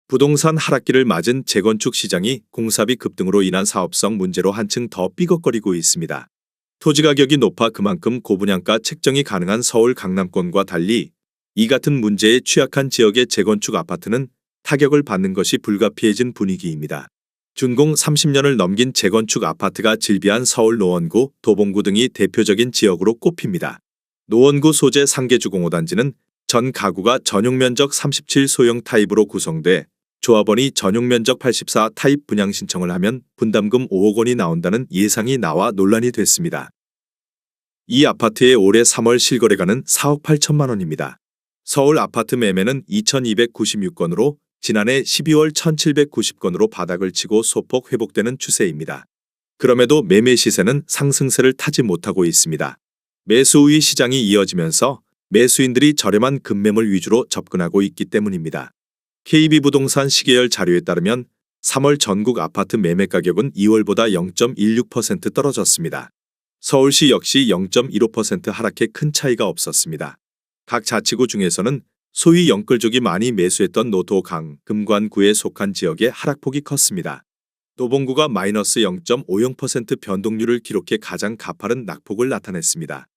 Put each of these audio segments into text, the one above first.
부동산 하락기를 맞은 재건축 시장이 공사비 급등으로 인한 사업성 문제로 한층 더 삐걱거리고 있습니다. 토지 가격이 높아 그만큼 고분양가 책정이 가능한 서울 강남권과 달리 이 같은 문제에 취약한 지역의 재건축 아파트는 타격을 받는 것이 불가피해진 분위기입니다. 준공 30년을 넘긴 재건축 아파트가 즐비한 서울 노원구, 도봉구 등이 대표적인 지역으로 꼽힙니다. 노원구 소재 상계주공 5단지는 전 가구가 전용면적 37 소형 타입으로 구성돼 조합원이 전용면적 84 타입 분양 신청을 하면 분담금 5억 원이 나온다는 예상이 나와 논란이 됐습니다. 이 아파트의 올해 3월 실거래가는 4억 8천만 원입니다. 서울 아파트 매매는 2296건으로 지난해 12월 1790건으로 바닥을 치고 소폭 회복되는 추세입니다. 그럼에도 매매 시세는 상승세를 타지 못하고 있습니다. 매수 우위 시장이 이어지면서 매수인들이 저렴한 급매물 위주로 접근하고 있기 때문입니다. KB부동산 시계열 자료에 따르면 3월 전국 아파트 매매 가격은 2월보다 0.16% 떨어졌습니다. 서울시 역시 0.15% 하락해 큰 차이가 없었습니다. 각 자치구 중에서는 소위 영끌족이 많이 매수했던 노도 강, 금관구에 속한 지역의 하락폭이 컸습니다. 도봉구가 마이너스 0.50% 변동률을 기록해 가장 가파른 낙폭을 나타냈습니다.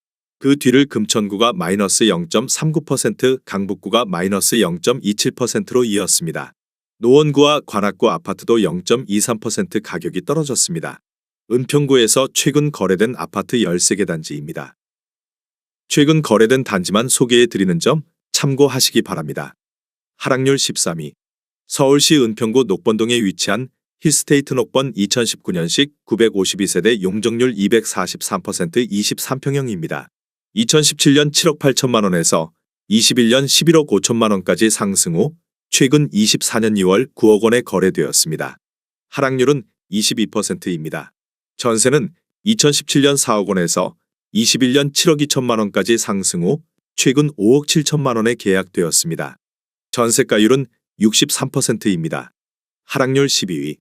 그 뒤를 금천구가 마이너스 0.39%, 강북구가 마이너스 0.27%로 이었습니다. 노원구와 관악구 아파트도 0.23% 가격이 떨어졌습니다. 은평구에서 최근 거래된 아파트 13개 단지입니다. 최근 거래된 단지만 소개해 드리는 점 참고하시기 바랍니다. 하락률 13위. 서울시 은평구 녹번동에 위치한 힐스테이트 녹번 2019년식 952세대 용적률 243% 23평형입니다. 2017년 7억 8천만 원에서 21년 11억 5천만 원까지 상승 후 최근 24년 2월 9억 원에 거래되었습니다. 하락률은 22%입니다. 전세는 2017년 4억 원에서 21년 7억 2천만 원까지 상승 후 최근 5억 7천만 원에 계약되었습니다. 전세가율은 63%입니다. 하락률 12위.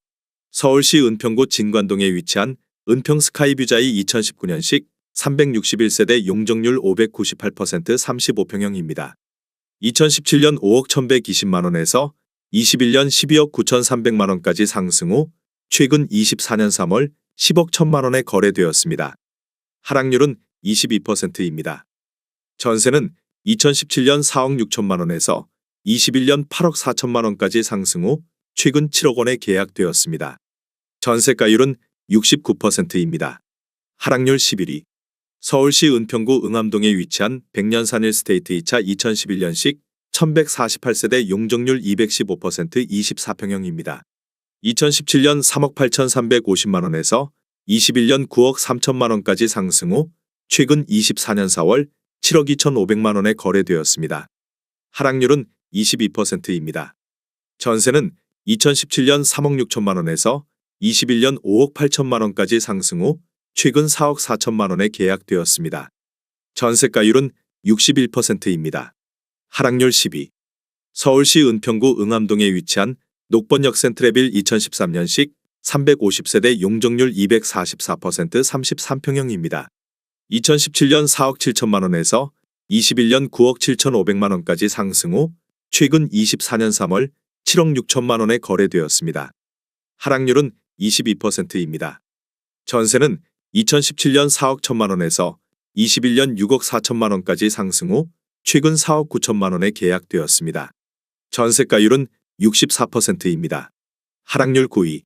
서울시 은평구 진관동에 위치한 은평스카이뷰자이 2019년식 361세대 용적률 598% 35평형입니다. 2017년 5억 1120만 원에서 21년 12억 9,300만 원까지 상승 후 최근 24년 3월 10억 1천만 원에 거래되었습니다. 하락률은 22%입니다. 전세는 2017년 4억 6천만 원에서 21년 8억 4천만 원까지 상승 후 최근 7억 원에 계약되었습니다. 전세가율은 69%입니다. 하락률 11위. 서울시 은평구 응암동에 위치한 백년산 힐스테이트 2차 2011년식 1148세대 용적률 215% 24평형입니다. 2017년 3억 8,350만 원에서 21년 9억 3천만 원까지 상승 후 최근 24년 4월 7억 2,500만 원에 거래되었습니다. 하락률은 22%입니다. 전세는 2017년 3억 6천만 원에서 21년 5억 8천만 원까지 상승 후 최근 4억 4천만 원에 계약되었습니다. 전세가율은 61%입니다. 하락률 10위. 서울시 은평구 응암동에 위치한 녹번역 센트레빌 2013년식 350세대 용적률 244% 33평형입니다. 2017년 4억 7천만 원에서 21년 9억 7,500만 원까지 상승 후 최근 24년 3월 7억 6천만 원에 거래되었습니다. 하락률은 22%입니다. 전세는 2017년 4억 1천만 원에서 21년 6억 4천만 원까지 상승 후 최근 4억 9천만 원에 계약되었습니다. 전세가율은 64%입니다. 하락률 9위.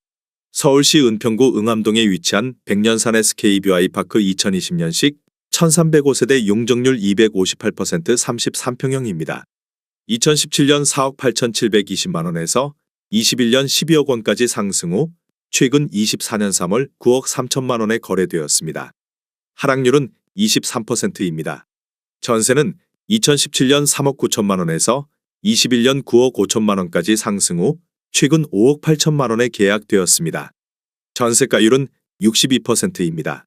서울시 은평구 응암동에 위치한 백년산 SK뷰아이파크 2020년식 1305세대 용적률 258% 33평형입니다. 2017년 4억 8,720만 원에서 21년 12억 원까지 상승 후 최근 24년 3월 9억 3천만 원에 거래되었습니다. 하락률은 23%입니다. 전세는 2017년 3억 9천만 원에서 21년 9억 5천만 원까지 상승 후 최근 5억 8천만 원에 계약되었습니다. 전세가율은 62%입니다.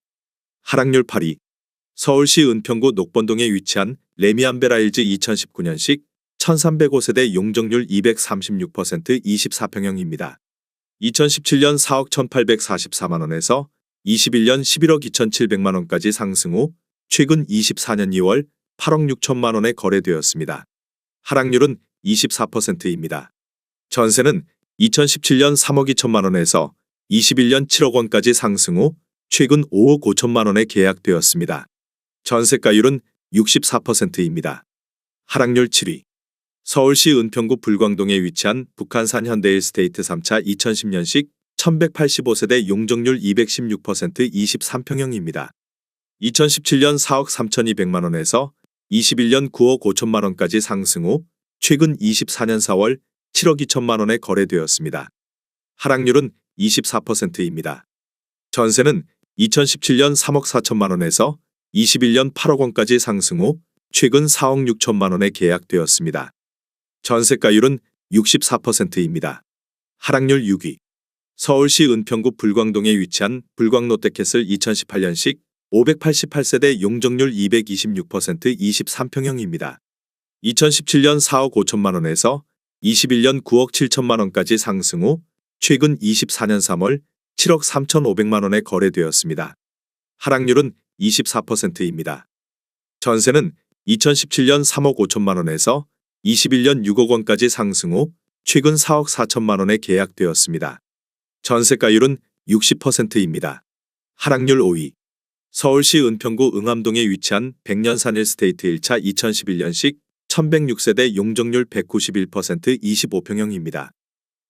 하락률 8위. 서울시 은평구 녹번동에 위치한 레미안베라일즈 2019년식 1305세대 용적률 236% 24평형입니다. 2017년 4억 1,844만 원에서 21년 11억 2,700만 원까지 상승 후 최근 24년 2월 8억 6천만 원에 거래되었습니다. 하락률은 24%입니다. 전세는 2017년 3억 2천만 원에서 21년 7억 원까지 상승 후 최근 5억 5천만 원에 계약되었습니다. 전세가율은 64%입니다. 하락률 7위. 서울시 은평구 불광동에 위치한 북한산 현대일스테이트 3차 2010년식 1185세대 용적률 216% 23평형입니다. 2017년 4억 3,200만 원에서 21년 9억 5천만 원까지 상승 후 최근 24년 4월 7억 2천만 원에 거래되었습니다. 하락률은 24%입니다. 전세는 2017년 3억 4천만 원에서 21년 8억 원까지 상승 후 최근 4억 6천만 원에 계약되었습니다. 전세가율은 64%입니다. 하락률 6위. 서울시 은평구 불광동에 위치한 불광롯데캐슬 2018년식 588세대 용적률 226% 23평형입니다. 2017년 4억 5천만 원에서 21년 9억 7천만 원까지 상승 후 최근 24년 3월 7억 3,500만 원에 거래되었습니다. 하락률은 24%입니다. 전세는 2017년 3억 5천만 원에서 21년 6억 원까지 상승 후 최근 4억 4천만 원에 계약되었습니다. 전세가율은 60%입니다. 하락률 5위. 서울시 은평구 응암동에 위치한 백년산 일스테이트 1차 2011년식 1106세대 용적률 191% 25평형입니다.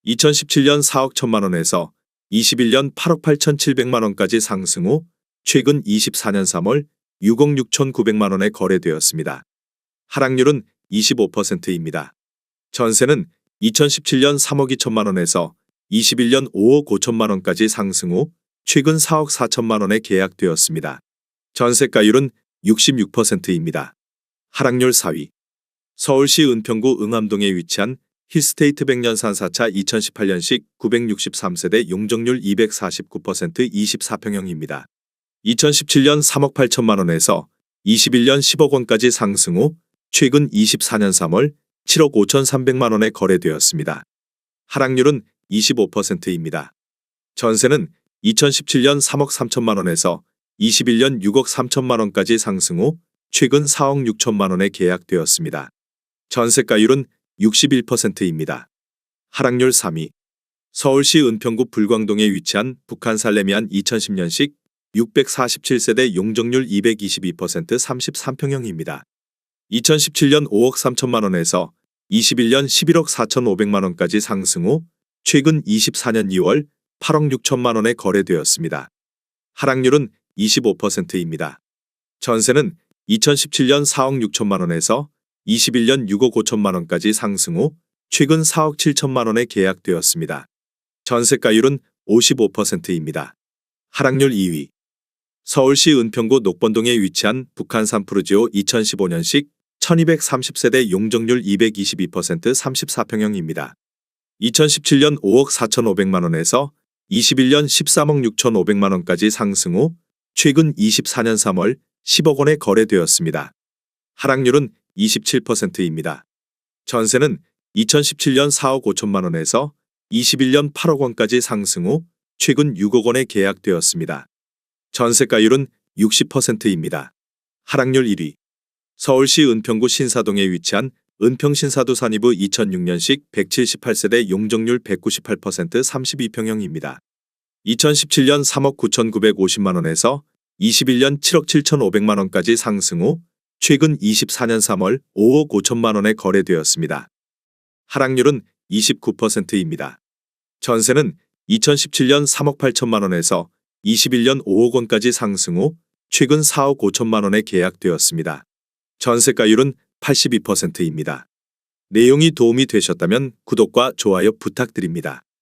2017년 4억 1천만 원에서 21년 8억 8,700만 원까지 상승 후 최근 24년 3월 6억 6,900만 원에 거래되었습니다. 하락률은 25%입니다. 전세는 2017년 3억 2천만 원에서 21년 5억 5천만 원까지 상승 후 최근 4억 4천만 원에 계약되었습니다. 전세가율은 66%입니다. 하락률 4위. 서울시 은평구 응암동에 위치한 힐스테이트 백년산 4차 2018년식 963세대 용적률 249% 24평형입니다. 2017년 3억 8천만 원에서 21년 10억 원까지 상승 후 최근 24년 3월 7억 5,300만 원에 거래되었습니다. 하락률은 25%입니다. 전세는 2017년 3억 3천만 원에서 21년 6억 3천만 원까지 상승 후 최근 4억 6천만 원에 계약되었습니다. 전세가율은 61%입니다. 하락률 3위. 서울시 은평구 불광동에 위치한 북한 살레미안 2010년식 647세대 용적률 222% 33평형입니다. 2017년 5억 3천만 원에서 21년 11억 4,500만 원까지 상승 후 최근 24년 2월 8억 6천만 원에 거래되었습니다. 하락률은 25%입니다. 전세는 2017년 4억 6천만 원에서 21년 6억 5천만 원까지 상승 후 최근 4억 7천만 원에 계약되었습니다. 전세가율은 55%입니다. 하락률 2위. 서울시 은평구 녹번동에 위치한 북한산 푸르지오 2015년식 1230세대 용적률 222% 34평형입니다. 2017년 5억 4,500만 원에서 21년 13억 6,500만 원까지 상승 후 최근 24년 3월 10억 원에 거래되었습니다. 하락률은 27%입니다. 전세는 2017년 4억 5천만 원에서 21년 8억 원까지 상승 후 최근 6억 원에 계약되었습니다. 전세가율은 60%입니다. 하락률 1위. 서울시 은평구 신사동에 위치한 은평신사도 산이브 2006년식 178세대 용적률 198% 32평형입니다. 2017년 3억 9,950만 원에서 21년 7억 7,500만 원까지 상승 후 최근 24년 3월 5억 5천만 원에 거래되었습니다. 하락률은 29%입니다. 전세는 2017년 3억 8천만 원에서 21년 5억 원까지 상승 후 최근 4억 5천만 원에 계약되었습니다. 전세가율은 82%입니다. 내용이 도움이 되셨다면 구독과 좋아요 부탁드립니다.